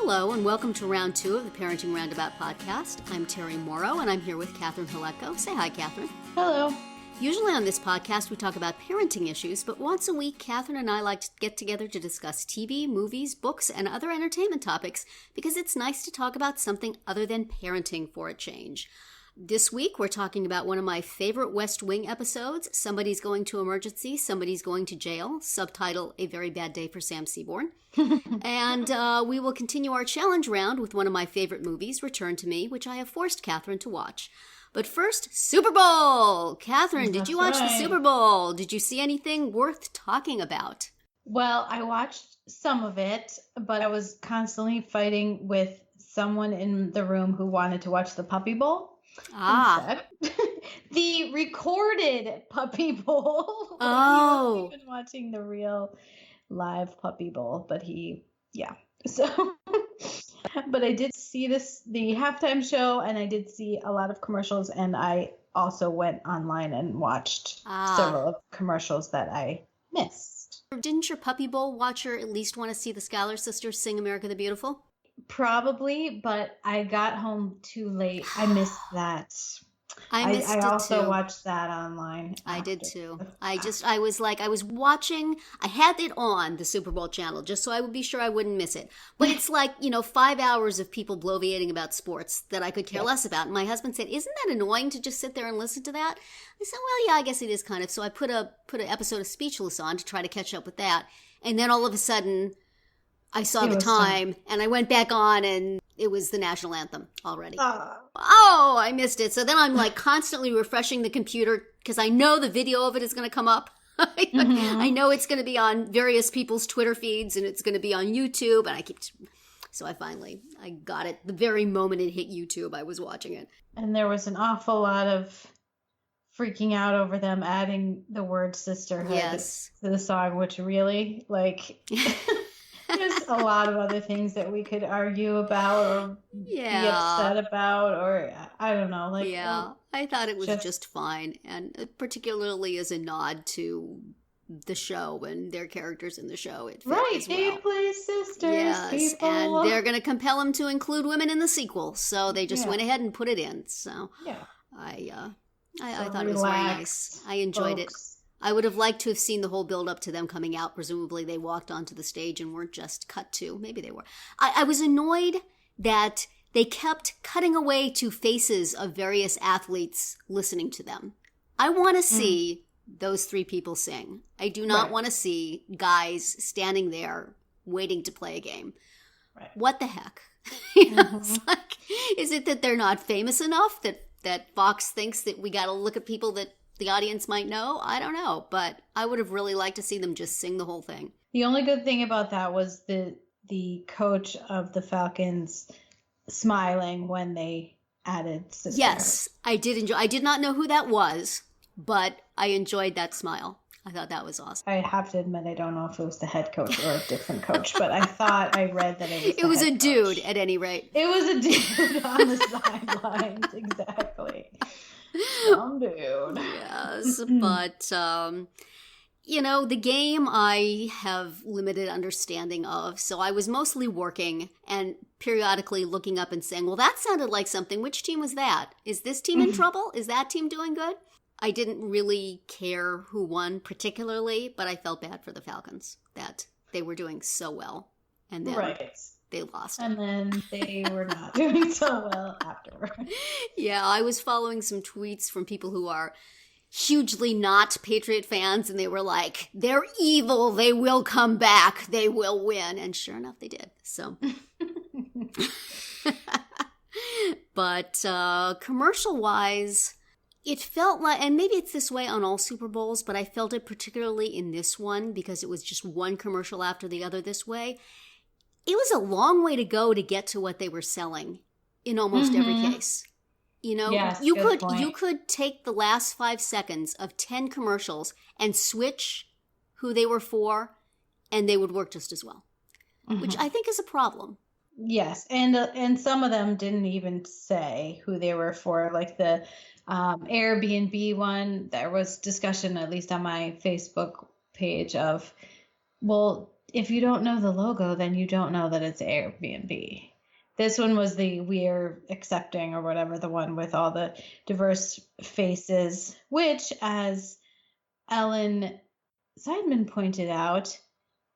Hello, and welcome to round 2 of the Parenting Roundabout podcast. I'm Terri Morrow, and I'm here with Catherine Haletko. Say hi, Catherine. Hello. Usually on this podcast, we talk about parenting issues, but once a week, Catherine and I like to get together to discuss TV, movies, books, and other entertainment topics because it's nice to talk about something other than parenting for a change. This week, we're talking about one of my favorite West Wing episodes, Somebody's Going to Emergency, Somebody's Going to Jail, subtitle, A Very Bad Day for Sam Seaborn. And we will continue our challenge round with one of my favorite movies, Return to Me, which I have forced Catherine to watch. But first, Super Bowl! Catherine, did you watch the Super Bowl? Did you see anything worth talking about? Well, I watched some of it, but I was constantly fighting with someone in the room who wanted to watch the Puppy Bowl. Instead. The recorded Puppy Bowl. Oh. He wasn't even watching the real live Puppy Bowl, but So, but I did see the halftime show, and I did see a lot of commercials, and I also went online and watched several of commercials that I missed. Didn't your Puppy Bowl watcher at least want to see the Schuyler Sisters sing America the Beautiful? Probably, but I got home too late. I missed that. I also watched that online. I did too. I was watching, I had it on the Super Bowl channel just so I would be sure I wouldn't miss it. But it's 5 hours of people bloviating about sports that I could care less about. And my husband said, isn't that annoying to just sit there and listen to that? I said, well, yeah, I guess it is kind of. So I put an episode of Speechless on to try to catch up with that. And then all of a sudden, I saw the time, and I went back on, and it was the national anthem already. Oh, I missed it. So then I'm constantly refreshing the computer because I know the video of it is going to come up. I know it's going to be on various people's Twitter feeds, and it's going to be on YouTube, and so I got it the very moment it hit YouTube. I was watching it. And there was an awful lot of freaking out over them adding the word sisterhood to the song, which really, there's a lot of other things that we could argue about or be upset about, or I don't know. I thought it was just fine, and particularly as a nod to the show and their characters in the show. It fit as well. They play sisters. Yes, people. And they're going to compel them to include women in the sequel, so they just went ahead and put it in. So I thought it was very nice. I enjoyed it. I would have liked to have seen the whole build-up to them coming out. Presumably they walked onto the stage and weren't just cut to. Maybe they were. I was annoyed that they kept cutting away to faces of various athletes listening to them. I want to see those three people sing. I do not want to see guys standing there waiting to play a game. Right. What the heck? Is it that they're not famous enough that Fox thinks that we got to look at people that the audience might know? I don't know, but I would have really liked to see them just sing the whole thing. The only good thing about that was the coach of the Falcons smiling when they added sisters. Yes, I did enjoy. I did not know who that was, but I enjoyed that smile. I thought that was awesome. I have to admit, I don't know if it was the head coach or a different coach, but I thought I read that it was a dude at any rate. It was a dude on the sidelines, exactly. Some dude. Yes, but, the game I have limited understanding of, so I was mostly working and periodically looking up and saying, well, that sounded like something. Which team was that? Is this team in trouble? Is that team doing good? I didn't really care who won particularly, but I felt bad for the Falcons that they were doing so well. And then they lost. And then they were not doing so well afterward. Yeah, I was following some tweets from people who are hugely not Patriot fans, and they were like, they're evil, they will come back, they will win. And sure enough, they did. So, but commercial-wise, it felt like, and maybe it's this way on all Super Bowls, but I felt it particularly in this one because it was just one commercial after the other this way. It was a long way to go to get to what they were selling in almost every case. You could take the last 5 seconds of 10 commercials and switch who they were for, and they would work just as well, which I think is a problem. Yes, and some of them didn't even say who they were for, like the Airbnb one. There was discussion, at least on my Facebook page, of, well, if you don't know the logo, then you don't know that it's Airbnb. This one was the we're accepting or whatever, the one with all the diverse faces, which, as Ellen Seidman pointed out,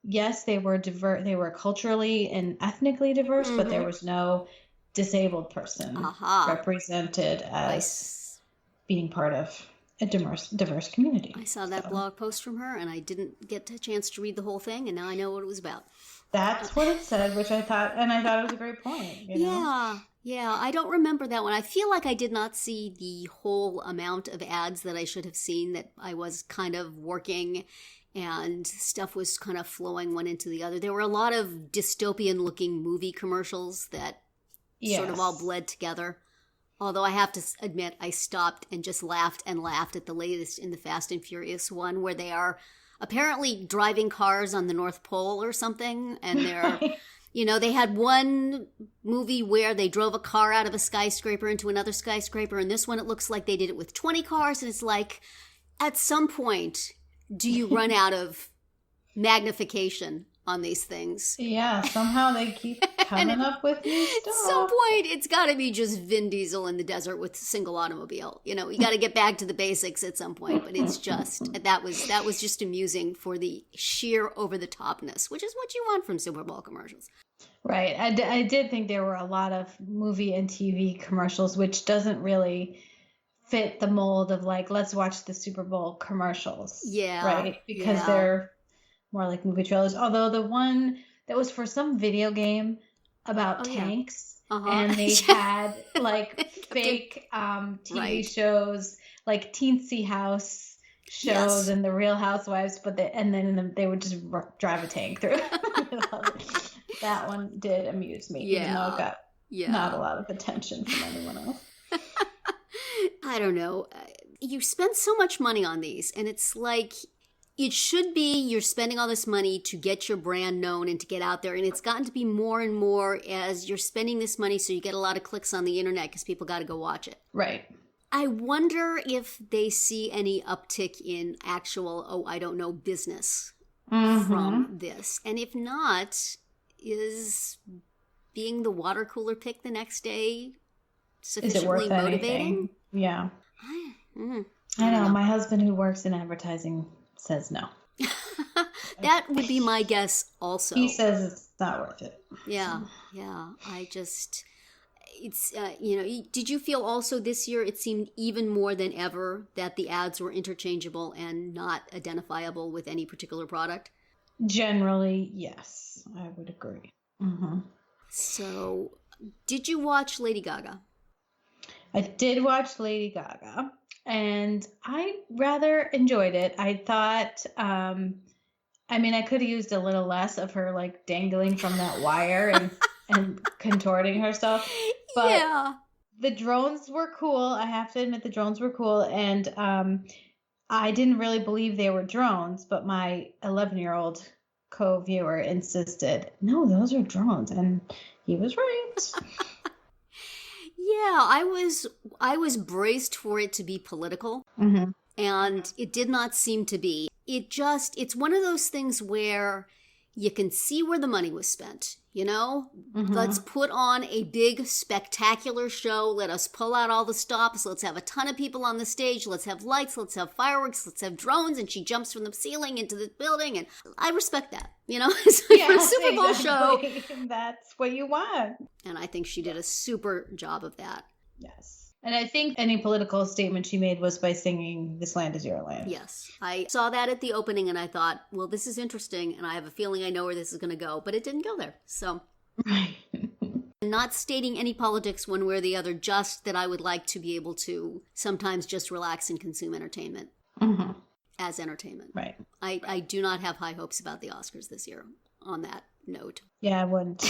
yes, they were They were culturally and ethnically diverse, but there was no disabled person represented as being part of a diverse community. I saw that blog post from her, and I didn't get a chance to read the whole thing, and now I know what it was about. That's what it said, which I thought it was a great point. You know? Yeah, I don't remember that one. I feel like I did not see the whole amount of ads that I should have seen, that I was kind of working and stuff was kind of flowing one into the other. There were a lot of dystopian-looking movie commercials that sort of all bled together. Although I have to admit, I stopped and just laughed at the latest in the Fast and Furious one, where they are apparently driving cars on the North Pole or something, and they're, you know, they had one movie where they drove a car out of a skyscraper into another skyscraper, and this one it looks like they did it with 20 cars, and it's like, at some point, do you run out of magnification on these things? Yeah, somehow they keep coming up with new stuff. At some point, it's got to be just Vin Diesel in the desert with a single automobile. You know, you got to get back to the basics at some point. But it's just that was just amusing for the sheer over the topness, which is what you want from Super Bowl commercials. Right. I did think there were a lot of movie and TV commercials, which doesn't really fit the mold of like, let's watch the Super Bowl commercials. Yeah. Right. Because they're more like movie trailers. Although the one that was for some video game about tanks, and they had like fake TV shows, like Teensy House shows and the Real Housewives, and then they would just drive a tank through. That one did amuse me, even though it got not a lot of attention from anyone else. I don't know. You spend so much money on these, and it's like, it should be you're spending all this money to get your brand known and to get out there. And it's gotten to be more and more as you're spending this money so you get a lot of clicks on the internet because people got to go watch it. Right. I wonder if they see any uptick in actual, business from this. And if not, is being the water cooler pick the next day sufficiently motivating? Anything? Yeah. I know. My husband, who works in advertising, says no. That would be my guess also. He says it's not worth it. Yeah. It's, did you feel also this year it seemed even more than ever that the ads were interchangeable and not identifiable with any particular product? Generally, yes, I would agree. So, did you watch Lady Gaga? I did watch Lady Gaga. And I rather enjoyed it. I thought, I could have used a little less of her like dangling from that wire and contorting herself. But the drones were cool. I have to admit the drones were cool. And I didn't really believe they were drones, but my 11-year-old co-viewer insisted, no, those are drones. And he was right. Yeah, I was braced for it to be political, and it did not seem to be. It's one of those things where you can see where the money was spent, you know? Let's put on a big, spectacular show. Let us pull out all the stops. Let's have a ton of people on the stage. Let's have lights. Let's have fireworks. Let's have drones. And she jumps from the ceiling into the building. And I respect that, you know? For a Super Bowl show. That's what you want. And I think she did a super job of that. Yes. And I think any political statement she made was by singing This Land Is Your Land. Yes. I saw that at the opening and I thought, well, this is interesting and I have a feeling I know where this is going to go. But it didn't go there. So, not stating any politics one way or the other, just that I would like to be able to sometimes just relax and consume entertainment as entertainment. Right. I do not have high hopes about the Oscars this year on that note. Yeah, I wouldn't.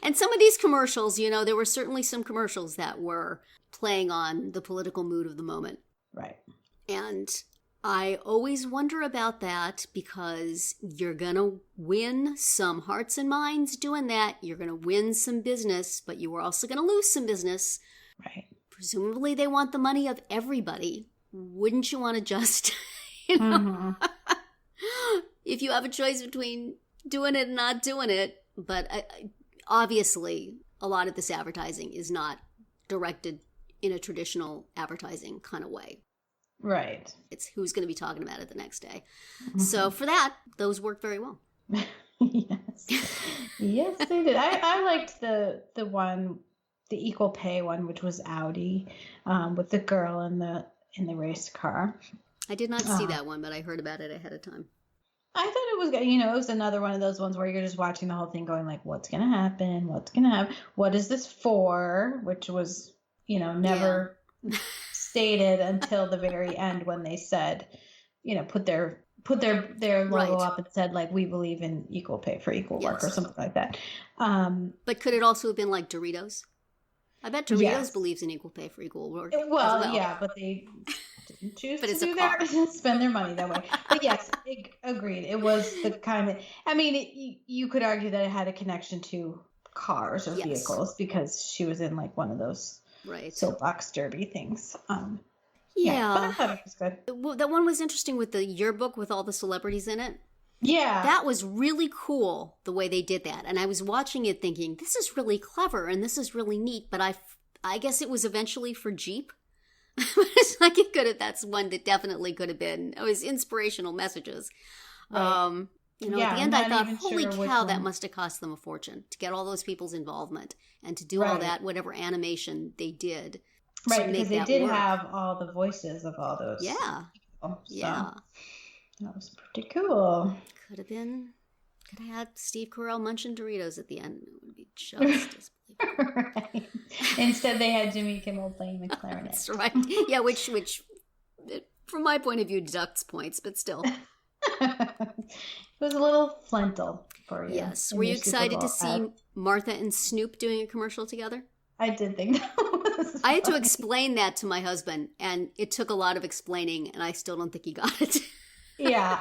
And some of these commercials, you know, there were certainly some commercials that were playing on the political mood of the moment. Right. And I always wonder about that because you're going to win some hearts and minds doing that. You're going to win some business, but you are also going to lose some business. Right. Presumably they want the money of everybody. Wouldn't you want to just, you know, if you have a choice between doing it and not doing it. But obviously, a lot of this advertising is not directed in a traditional advertising kind of way. Right. It's who's going to be talking about it the next day. Mm-hmm. So for that, those work very well. Yes. Yes, they did. I liked the one, the equal pay one, which was Audi, with the girl in the race car. I did not see that one, but I heard about it ahead of time. I thought it was, it was another one of those ones where you're just watching the whole thing going like, what's going to happen? What's going to happen? What is this for? Which was, never stated until the very end when they said, put their logo up and said, like, we believe in equal pay for equal work or something like that. But could it also have been like Doritos? I bet Doritos believes in equal pay for equal work. Well, yeah, but they didn't choose to spend their money that way. But yes, agreed. It was the kind of, you could argue that it had a connection to cars or vehicles because she was in like one of those soapbox derby things. Yeah. But I thought it was good. That one was interesting with the yearbook with all the celebrities in it. Yeah. That was really cool, the way they did that. And I was watching it thinking, this is really clever and this is really neat. But I guess it was eventually for Jeep. It's like that's one that definitely could have been. It was inspirational messages. Right. At the end I thought, holy cow, that must have cost them a fortune to get all those people's involvement and to do all that, whatever animation they did. Right, because they did have all the voices of all those people. So that was pretty cool. Could have had Steve Carell munching Doritos at the end. It would be just as believable. Right. Instead, they had Jimmy Kimmel playing the clarinet. That's right. Yeah, which, from my point of view, deducts points, but still. It was a little flintal for you. Yes. Were you excited to see Martha and Snoop doing a commercial together? I did think that was funny. I had to explain that to my husband, and it took a lot of explaining, and I still don't think he got it. Yeah.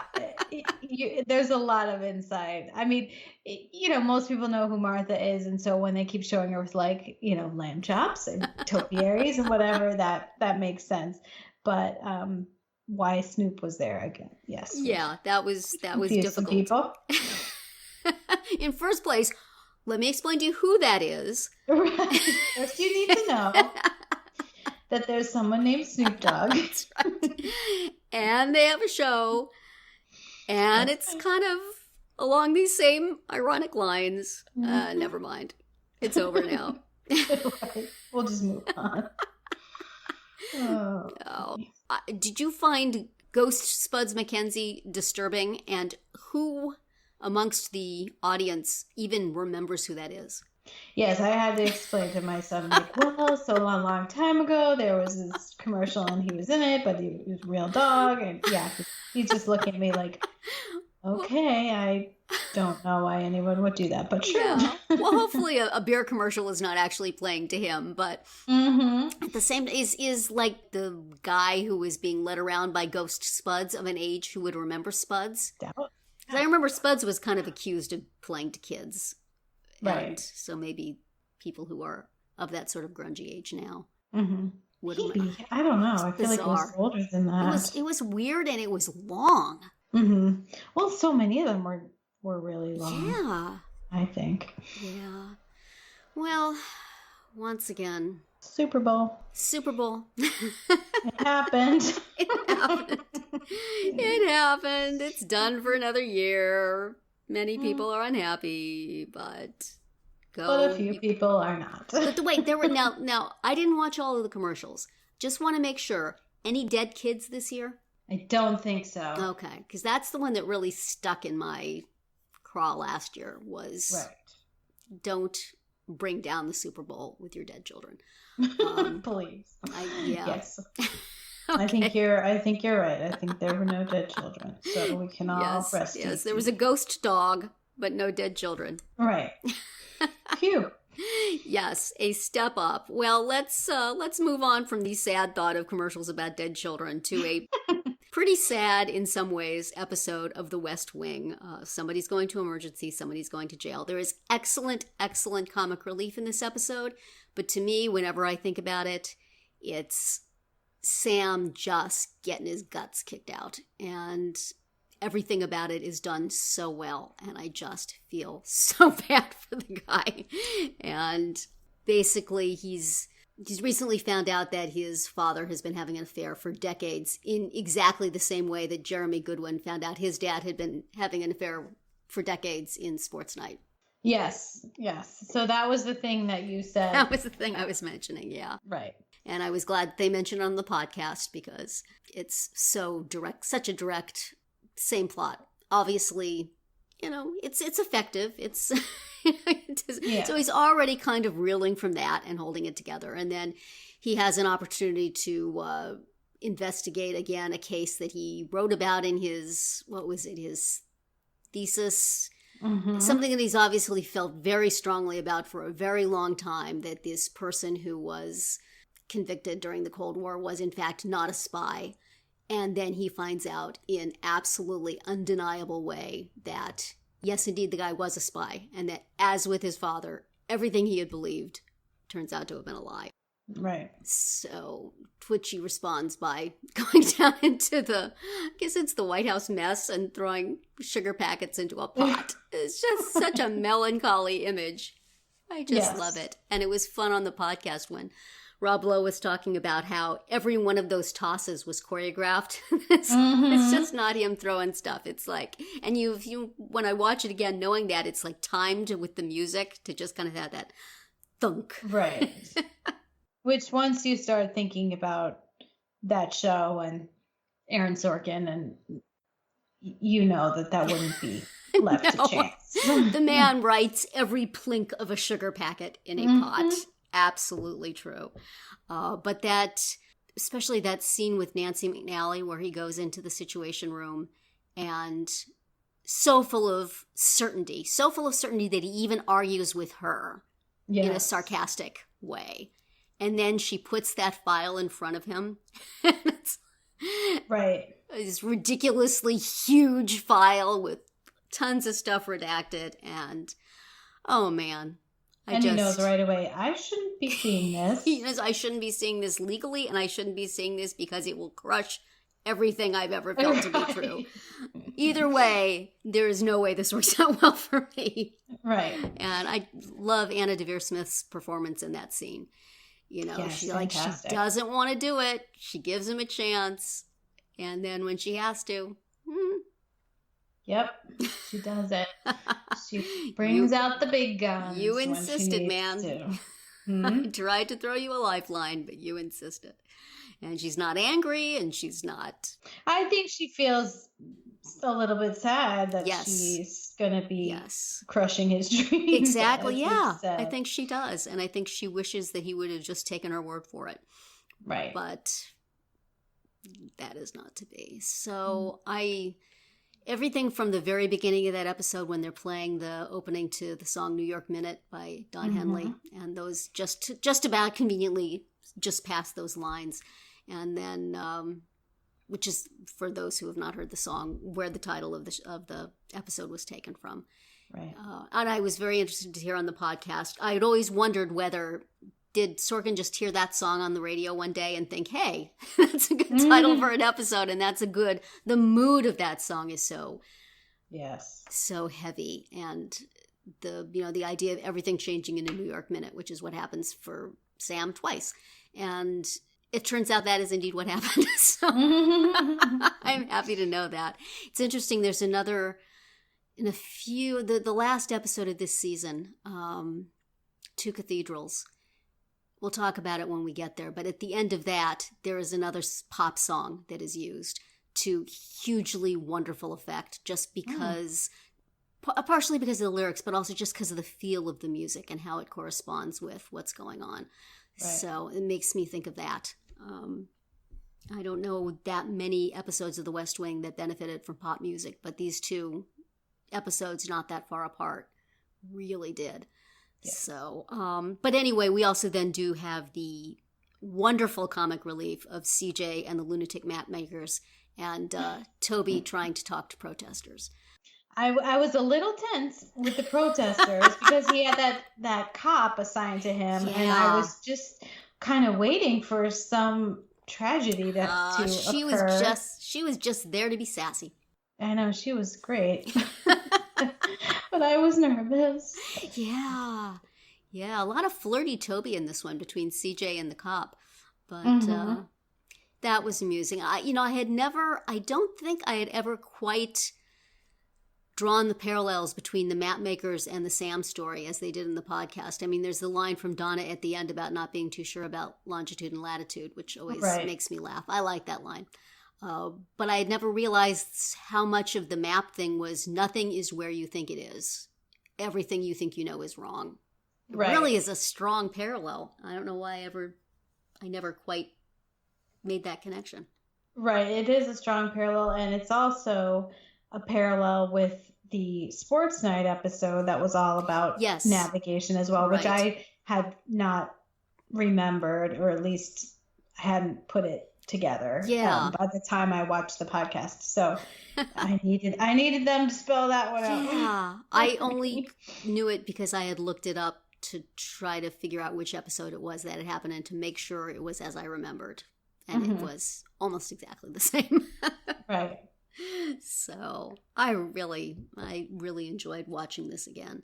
There's a lot of insight. Most people know who Martha is, and so when they keep showing her with like, lamb chops and topiaries and whatever, that makes sense. But why Snoop was there again? Yes. Yeah, that was difficult. People. In first place, let me explain to you who that is. Right. First, you need to know that there's someone named Snoop Dogg. That's right. And they have a show, and it's kind of along these same ironic lines. Never mind. It's over now. Right. We'll just move on. Did you find Ghost Spuds McKenzie disturbing? And who amongst the audience even remembers who that is? Yes, I had to explain to my son, like, well, so a long time ago, there was this commercial and he was in it, but he was a real dog. And he's just looking at me like, okay, I don't know why anyone would do that, but sure. Yeah. Well, hopefully a beer commercial is not actually playing to him, but at the same time, is like the guy who was being led around by Ghost Spuds of an age who would remember Spuds. I remember Spuds was kind of accused of playing to kids. Right. And so maybe people who are of that sort of grungy age now would remember. I don't know. I feel like it was older than that. It was weird and it was long. Mm-hmm. Well, so many of them were really long. Yeah. I think. Yeah. Well, once again. Super Bowl. It happened. It happened. It's done for another year. Many people are unhappy, but a few people are not. But wait, there were now I didn't watch all of the commercials. Just want to make sure. Any dead kids this year? I don't think so. Okay, because that's the one that really stuck in my craw last year was don't bring down the Super Bowl with your dead children. Please. Yes. Okay. I think you're right. I think there were no dead children, so we can all rest. Yes, there was a ghost dog, but no dead children. Right. Phew. Yes, a step up. Well, let's move on from the sad thought of commercials about dead children to a pretty sad, in some ways, episode of The West Wing. Somebody's going to emergency, somebody's going to jail. There is excellent, excellent comic relief in this episode, but to me, whenever I think about it, it's Sam just getting his guts kicked out. And everything about it is done so well, and I just feel so bad for the guy. And basically, he's recently found out that his father has been having an affair for decades, in exactly the same way that Jeremy Goodwin found out his dad had been having an affair for decades in Sports Night. Yes. So that was the thing that you said. That was the thing I was mentioning, yeah. Right. And I was glad they mentioned it on the podcast because it's so direct, such a direct, same plot. Obviously, it's effective. It's So he's already kind of reeling from that and holding it together. And then he has an opportunity to investigate again a case that he wrote about in his thesis. Mm-hmm. Something that he's obviously felt very strongly about for a very long time, that this person who was convicted during the Cold War was in fact not a spy. And then he finds out in absolutely undeniable way that yes, indeed, the guy was a spy, and that, as with his father, everything he had believed turns out to have been a lie. Right. So Twitchy responds by going down into I guess it's the White House mess, and throwing sugar packets into a pot. It's just such a melancholy image. I just love it. And it was fun on the podcast when Rob Lowe was talking about how every one of those tosses was choreographed. It's just not him throwing stuff. It's like, and when I watch it again, knowing that it's like timed with the music to just kind of have that thunk. Right. Which once you start thinking about that show and Aaron Sorkin, and you know that wouldn't be left to chance. The man writes every plink of a sugar packet in a pot. Absolutely true. But especially that scene with Nancy McNally where he goes into the Situation Room and so full of certainty that he even argues with her in a sarcastic way. And then she puts that file in front of him. It's right. This ridiculously huge file with tons of stuff redacted. And, oh man. He knows right away, I shouldn't be seeing this. He knows I shouldn't be seeing this legally, and I shouldn't be seeing this because it will crush everything I've ever felt to be true. Either way, there is no way this works out well for me. Right. And I love Anna Devere Smith's performance in that scene. She doesn't want to do it. She gives him a chance. And then when she has to, Yep, she does it. She brings out the big guns. You insisted, man. I tried to throw you a lifeline, but you insisted. And she's not angry, and she's not... I think she feels a little bit sad that she's going to be crushing his dreams. Exactly, yeah. I think she does. And I think she wishes that he would have just taken her word for it. Right. But that is not to be. So everything from the very beginning of that episode when they're playing the opening to the song New York Minute by Don Henley, and those just about conveniently just past those lines. And then, which is, for those who have not heard the song, where the title of the episode was taken from. Right. And I was very interested to hear on the podcast. I had always wondered did Sorkin just hear that song on the radio one day and think, hey, that's a good title for an episode, and the mood of that song is so heavy, and the idea of everything changing in a New York Minute, which is what happens for Sam twice. And it turns out that is indeed what happened. So I'm happy to know that. It's interesting, there's another, in the last episode of this season, Two Cathedrals. We'll talk about it when we get there. But at the end of that, there is another pop song that is used to hugely wonderful effect, just because, partially because of the lyrics, but also just because of the feel of the music and how it corresponds with what's going on. Right. So it makes me think of that. I don't know that many episodes of The West Wing that benefited from pop music, but these two episodes, not that far apart, really did. So, but anyway, we also then do have the wonderful comic relief of CJ and the Lunatic Map Makers and Toby trying to talk to protesters. I was a little tense with the protesters because he had that cop assigned to him, and I was just kind of waiting for some tragedy to occur. She was just there to be sassy. I know, she was great. But I was nervous. Yeah. Yeah, a lot of flirty Toby in this one between CJ and the cop. But that was amusing. I don't think I had ever quite drawn the parallels between the map makers and the Sam story as they did in the podcast. I mean, there's the line from Donna at the end about not being too sure about longitude and latitude, which always makes me laugh. I like that line. But I had never realized how much of the map thing was nothing is where you think it is. Everything you think you know is wrong. It really is a strong parallel. I don't know why I never quite made that connection. Right. It is a strong parallel, and it's also a parallel with the sports night episode that was all about navigation as well, which I had not remembered, or at least hadn't put it together by the time I watched the podcast. So I needed them to spell that one out. Yeah. I only knew it because I had looked it up to try to figure out which episode it was that had happened and to make sure it was as I remembered. And it was almost exactly the same. Right. So I really enjoyed watching this again.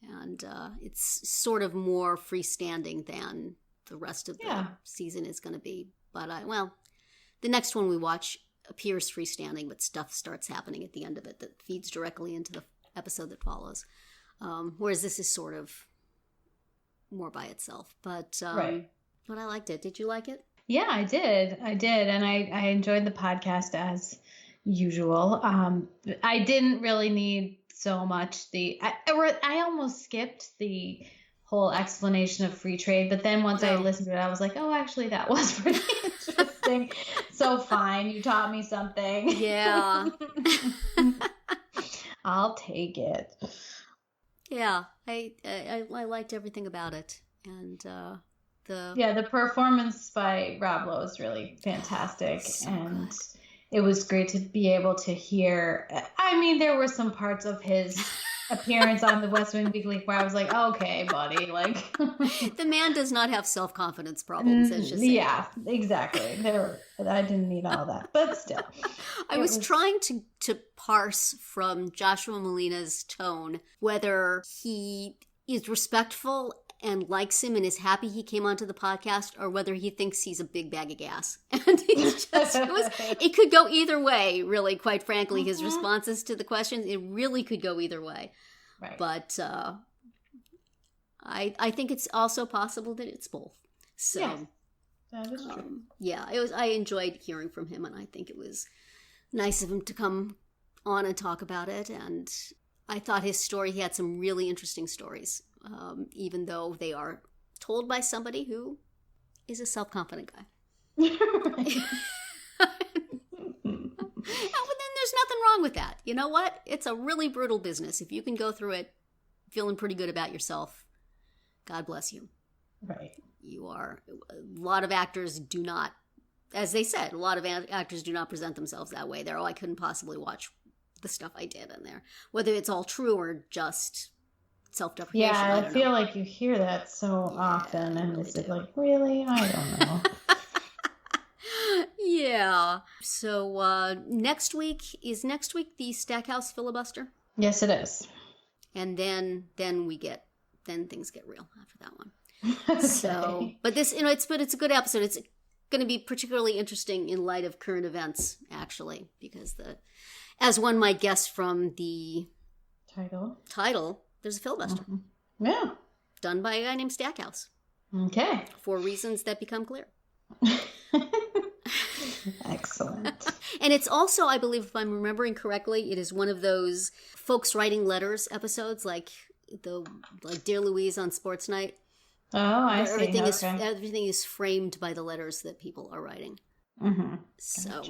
And it's sort of more freestanding than the rest of the season is going to be. But the next one we watch appears freestanding, but stuff starts happening at the end of it that feeds directly into the episode that follows. Whereas this is sort of more by itself. But I liked it. Did you like it? Yeah, I did. And I enjoyed the podcast as usual. I didn't really need so much I almost skipped the whole explanation of free trade, but then once I listened to it, I was like, oh, actually that was pretty interesting. So fine, you taught me something. Yeah. I'll take it. Yeah, I liked everything about it. And the performance by Rob Lowe is really fantastic. So and good. It was great to be able to hear. I mean, there were some parts of his appearance on the West Wing Weekly where I was like, okay, buddy, like the man does not have self-confidence problems. Yeah, exactly. I didn't need all that, but still. I was trying to parse from Joshua Molina's tone whether he is respectful and likes him and is happy he came onto the podcast, or whether he thinks he's a big bag of gas. And it could go either way, really, quite frankly. His responses to the questions, it really could go either way. Right. But I think it's also possible that it's both. So yes, that is true. I enjoyed hearing from him, and I think it was nice of him to come on and talk about it. And I thought his story, he had some really interesting stories. Even though they are told by somebody who is a self-confident guy. But then there's nothing wrong with that. You know what? It's a really brutal business. If you can go through it feeling pretty good about yourself, God bless you. Right. A lot of actors do not, as they said, a lot of actors do not present themselves that way. They're, I couldn't possibly watch the stuff I did in there. Whether it's all true or just self-deprecation. Yeah, I feel like you hear that so often, and it's like, really? I don't know. Yeah. So next week the Stackhouse filibuster? Yes, it is. And then things get real after that one. Okay. So, but it's a good episode. It's going to be particularly interesting in light of current events, actually, because as one might guess from the title. There's a filibuster. Mm-hmm. Yeah. Done by a guy named Stackhouse. Okay. For reasons that become clear. Excellent. And it's also, I believe, if I'm remembering correctly, it is one of those folks writing letters episodes, like Dear Louise on Sports Night. Oh, I see. Everything is framed by the letters that people are writing. Mm-hmm. So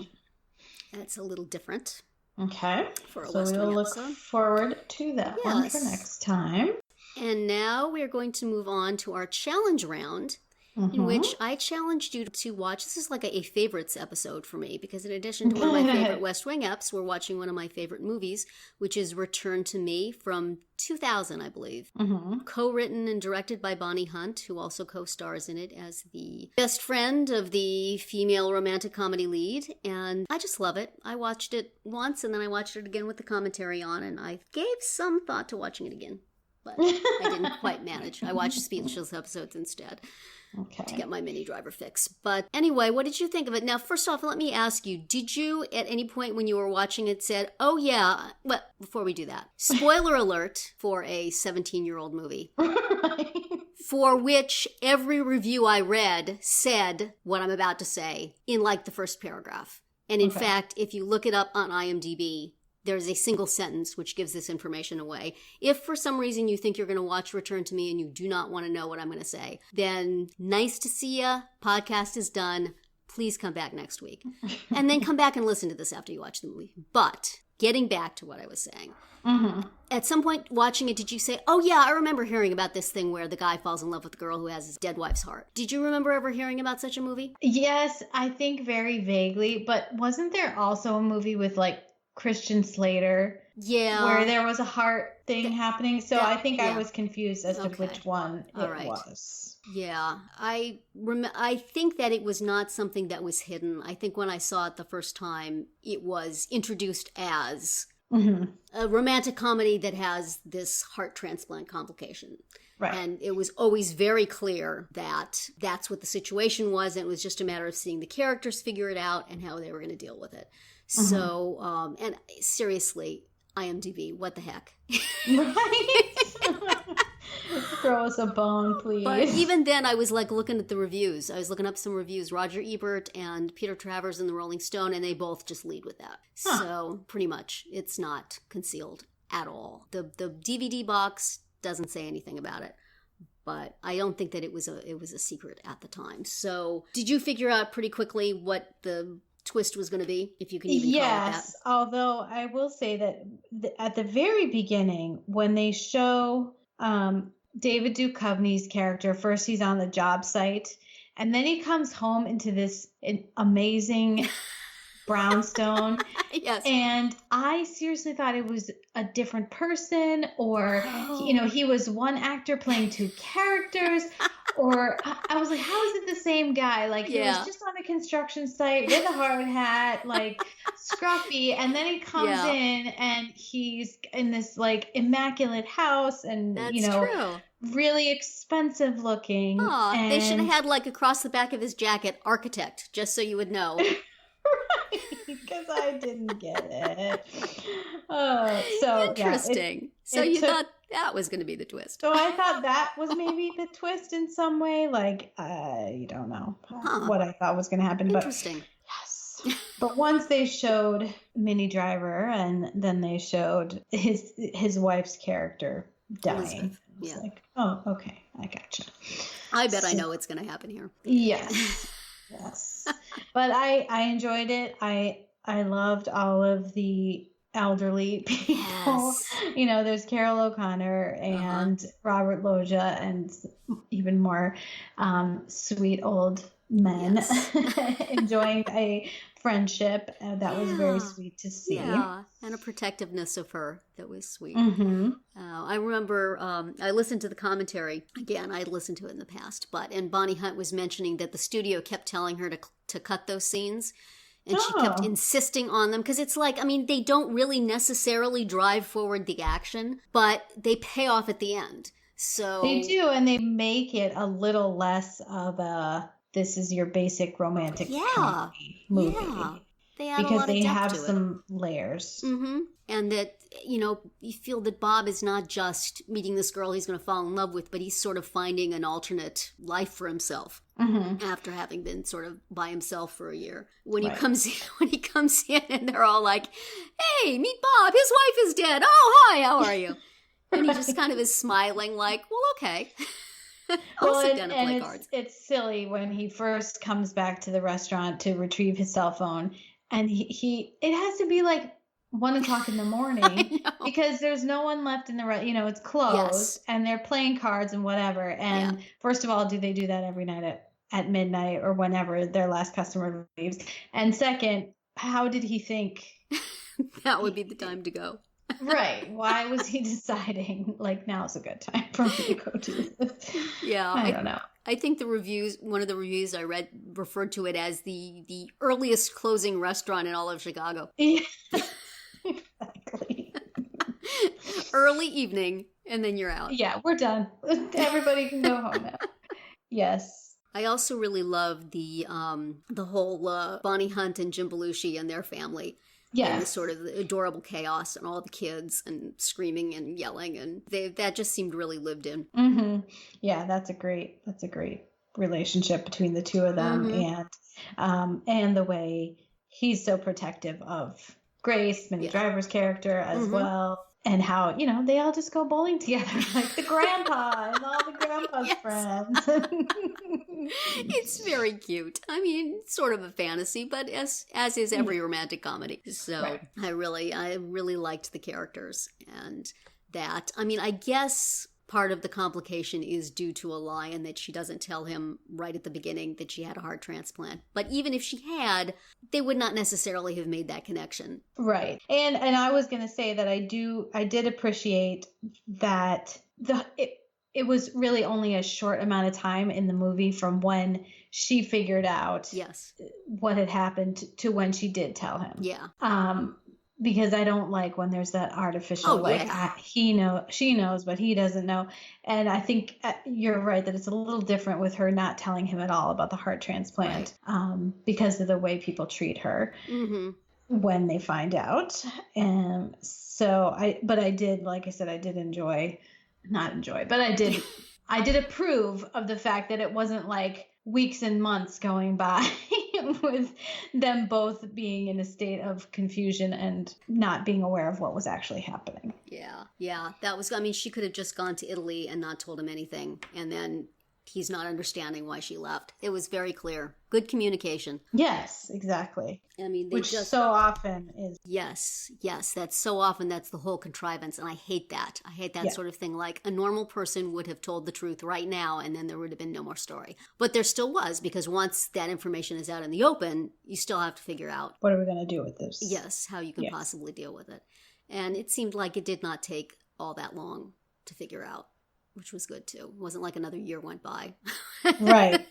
that's a little different. Okay. For a so we'll look forward to that one for next time. And now we are going to move on to our challenge round. in which I challenged you to watch. This is like a favorites episode for me, because in addition to one of my favorite West Wing eps, we're watching one of my favorite movies, which is Return to Me from 2000, I believe. Co-written and directed by Bonnie Hunt, who also co-stars in it as the best friend of the female romantic comedy lead. And I just love it. I watched it once, and then I watched it again with the commentary on, and I gave some thought to watching it again. But I didn't quite manage. I watched Speechless episodes instead. Okay. To get my mini driver fix. But anyway, what did you think of it? Now, first off, let me ask you, did you at any point when you were watching it said, oh yeah, well, before we do that, spoiler alert for a 17-year-old movie, for which every review I read said what I'm about to say in like the first paragraph. And in fact, if you look it up on IMDb, there's a single sentence which gives this information away. If for some reason you think you're going to watch Return to Me and you do not want to know what I'm going to say, then nice to see ya. Podcast is done. Please come back next week. And then come back and listen to this after you watch the movie. But getting back to what I was saying, at some point watching it, did you say, oh yeah, I remember hearing about this thing where the guy falls in love with the girl who has his dead wife's heart? Did you remember ever hearing about such a movie? Yes, I think very vaguely. But wasn't there also a movie with like Christian Slater? Yeah. Where there was a heart thing happening. So I think I was confused as to which one it was. Yeah. I think that it was not something that was hidden. I think when I saw it the first time, it was introduced as a romantic comedy that has this heart transplant complication. Right. And it was always very clear that that's what the situation was. And it was just a matter of seeing the characters figure it out and how they were going to deal with it. So, and seriously, IMDb, what the heck? Right? Throw us a bone, please. But even then, I was like looking at the reviews. I was looking up some reviews. Roger Ebert and Peter Travers in the Rolling Stone, and they both just lead with that. So pretty much, it's not concealed at all. The DVD box doesn't say anything about it. But I don't think that it was a secret at the time. So did you figure out pretty quickly what the twist was going to be, if you can even call it that? Yes, although I will say that at the very beginning, when they show David Duchovny's character, first he's on the job site, and then he comes home into this amazing brownstone. Yes. And I seriously thought it was a different person, or, he was one actor playing two characters. Or I was like, how is it the same guy? Like, he was just on a construction site with a hard hat, like scruffy. And then he comes in and he's in this like immaculate house and, true. Really expensive looking. Oh, they should have had like across the back of his jacket, architect, just so you would know. Right, because I didn't get it. So interesting. So you thought that was going to be the twist. So I thought that was maybe the twist in some way. Like, you don't know what I thought was going to happen. Interesting. But yes. But once they showed Minnie Driver, and then they showed his wife's character dying. It's like, oh, okay, I gotcha. I bet I know what's going to happen here. Yes. Yes. But I enjoyed it. I loved all of the elderly people. Yes. There's Carol O'Connor and Robert Loggia and even more sweet old men enjoying a friendship that was very sweet to see. Yeah, and a protectiveness of her that was sweet. I remember I listened to the commentary. Again, I had listened to it in the past, and Bonnie Hunt was mentioning that the studio kept telling her to cut those scenes. And she kept insisting on them because it's like, they don't really necessarily drive forward the action, but they pay off at the end. So they do, and they make it a little less of a this is your basic romantic comedy movie. Yeah. They add because a lot they of depth have to some layers. And that, you feel that Bob is not just meeting this girl he's going to fall in love with, but he's sort of finding an alternate life for himself after having been sort of by himself for a year. When he comes in and they're all like, hey, meet Bob, his wife is dead. Oh, hi, how are you? And he just kind of is smiling like, well, okay. I'll sit down and play cards. It's silly when he first comes back to the restaurant to retrieve his cell phone, and he it has to be like 1 o'clock in the I morning know. because there's no one left in the it's closed Yes. and they're playing cards and whatever. And first of all, do they do that every night at midnight or whenever their last customer leaves? And second, how did he think That would be the time to go. right? Why was he deciding like now's a good time for me to go do this? Yeah, I don't know. I think one of the reviews I read referred to it as the earliest closing restaurant in all of Chicago. Yeah, exactly. Early evening, and then you're out. Yeah, we're done. Everybody can go home now. Yes. I also really love the whole Bonnie Hunt and Jim Belushi and their family. Yes. And the sort of adorable chaos and all the kids and screaming and yelling, and that just seemed really lived in. Mm-hmm. Yeah, that's a great relationship between the two of them, and the way he's so protective of Grace, Minnie Driver's character as well, and how they all just go bowling together, like the grandpa and all the grandpa's friends. It's very cute. I mean, sort of a fantasy, but as is every romantic comedy. So I really liked the characters, and that. I mean, I guess part of the complication is due to a lie, and that she doesn't tell him right at the beginning that she had a heart transplant. But even if she had, they would not necessarily have made that connection. Right. And I was going to say that I did appreciate that it was really only a short amount of time in the movie from when she figured out what had happened to when she did tell him. Yeah. Because I don't like when there's that artificial, she knows, but he doesn't know. And I think you're right that it's a little different with her not telling him at all about the heart transplant, because of the way people treat her when they find out. And so I did, like I said, I did I did approve of the fact that it wasn't like weeks and months going by with them both being in a state of confusion and not being aware of what was actually happening. Yeah. That was, I mean, she could have just gone to Italy and not told him anything, and then he's not understanding why she left. It was very clear. Good communication. Yes, exactly. I mean, which so often is. Yes. That's so often, that's the whole contrivance, and I hate that. I hate that sort of thing. Like, a normal person would have told the truth right now, and then there would have been no more story. But there still was, because once that information is out in the open, you still have to figure out, what are we going to do with this? Yes, how you can possibly deal with it. And it seemed like it did not take all that long to figure out, which was good too. It wasn't like another year went by. Right.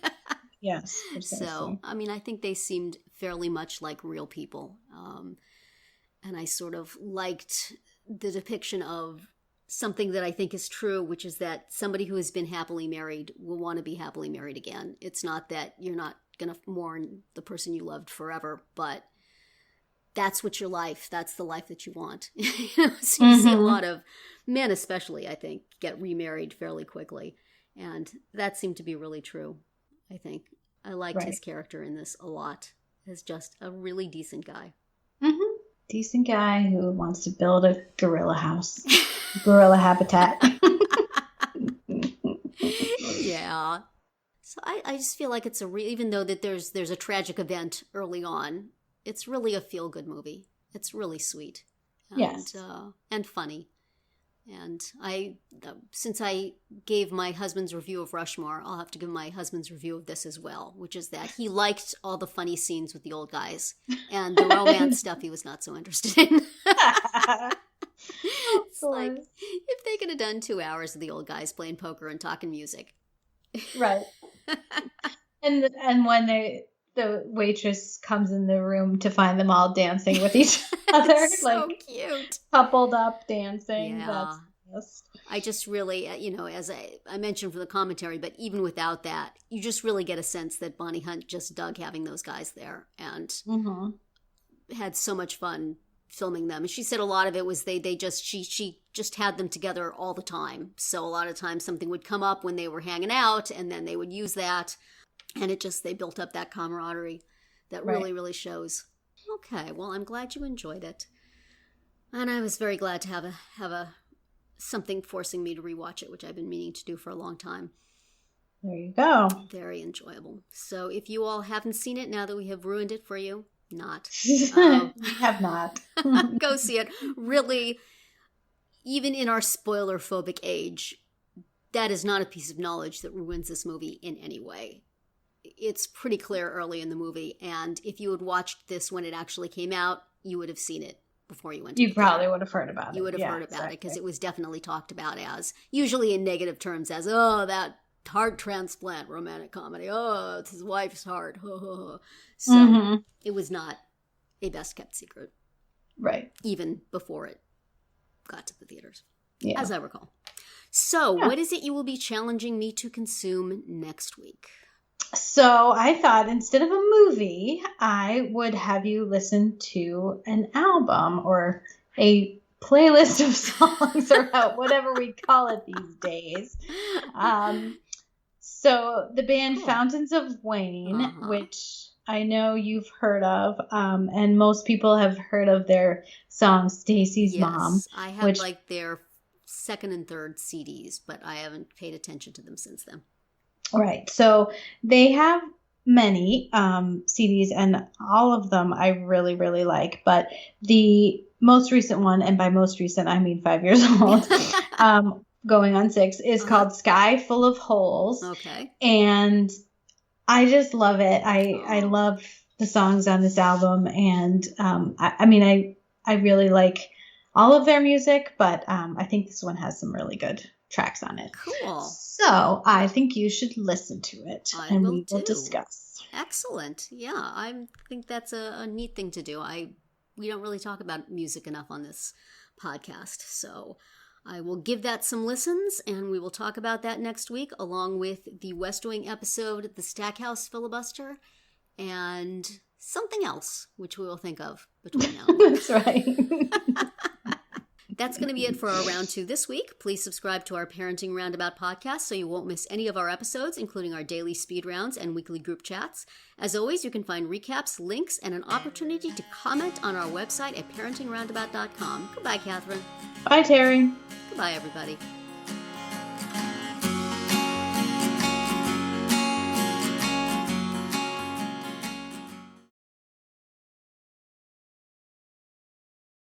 Yes. So, I mean, I think they seemed fairly much like real people. And I sort of liked the depiction of something that I think is true, which is that somebody who has been happily married will want to be happily married again. It's not that you're not going to mourn the person you loved forever, but that's what your life, that's the life that you want. So you see a lot of men, especially, I think, get remarried fairly quickly. And that seemed to be really true, I think. I liked his character in this a lot, as just a really decent guy. Decent guy who wants to build a gorilla house, gorilla habitat. Yeah. So I just feel like it's even though that there's a tragic event early on, it's really a feel-good movie. It's really sweet. And funny. And since I gave my husband's review of Rushmore, I'll have to give my husband's review of this as well, which is that he liked all the funny scenes with the old guys, and the romance stuff he was not so interested in. It's like, if they could have done 2 hours of the old guys playing poker and talking music. Right. And when the waitress comes in the room to find them all dancing with each other. So cute. Coupled up dancing. Yeah. That's I just really, as I mentioned for the commentary, but even without that, you just really get a sense that Bonnie Hunt just dug having those guys there and had so much fun filming them. And she said a lot of it was she just had them together all the time. So a lot of times something would come up when they were hanging out, and then they would use that. And they built up that camaraderie that really, really shows. Okay, well, I'm glad you enjoyed it. And I was very glad to have something forcing me to rewatch it, which I've been meaning to do for a long time. There you go. Very enjoyable. So if you all haven't seen it, now that we have ruined it for you, not. I have not. Go see it. Really, even in our spoiler-phobic age, that is not a piece of knowledge that ruins this movie in any way. It's pretty clear early in the movie, and if you had watched this when it actually came out, you would have seen it before you went to You probably would have heard about it. You would have heard about it because it was definitely talked about as, usually in negative terms, as, oh, that heart transplant romantic comedy. Oh, it's his wife's heart. So it was not a best-kept secret. Right. Even before it got to the theaters, yeah. as I recall. So what is it you will be challenging me to consume next week? So I thought instead of a movie, I would have you listen to an album or a playlist of songs or whatever we call it these days. So the band Fountains of Wayne, which I know you've heard of, and most people have heard of their song Stacy's Mom. I have like their second and third CDs, but I haven't paid attention to them since then. Right. So they have many CDs, and all of them I really, really like. But the most recent one, and by most recent, I mean 5 years old, going on 6, is called Sky Full of Holes. Okay. And I just love it. I love the songs on this album. And I really like all of their music, but I think this one has some really good tracks on it. Cool. So I think you should listen to it, and we will discuss. Excellent. Yeah, I think that's a neat thing to do. We don't really talk about music enough on this podcast, so I will give that some listens, and we will talk about that next week, along with the West Wing episode, The Stackhouse Filibuster, and something else, which we will think of between now and then. That's right. That's going to be it for our round 2 this week. Please subscribe to our Parenting Roundabout podcast so you won't miss any of our episodes, including our daily speed rounds and weekly group chats. As always, you can find recaps, links, and an opportunity to comment on our website at parentingroundabout.com. Goodbye, Catherine. Bye, Terri. Goodbye, everybody.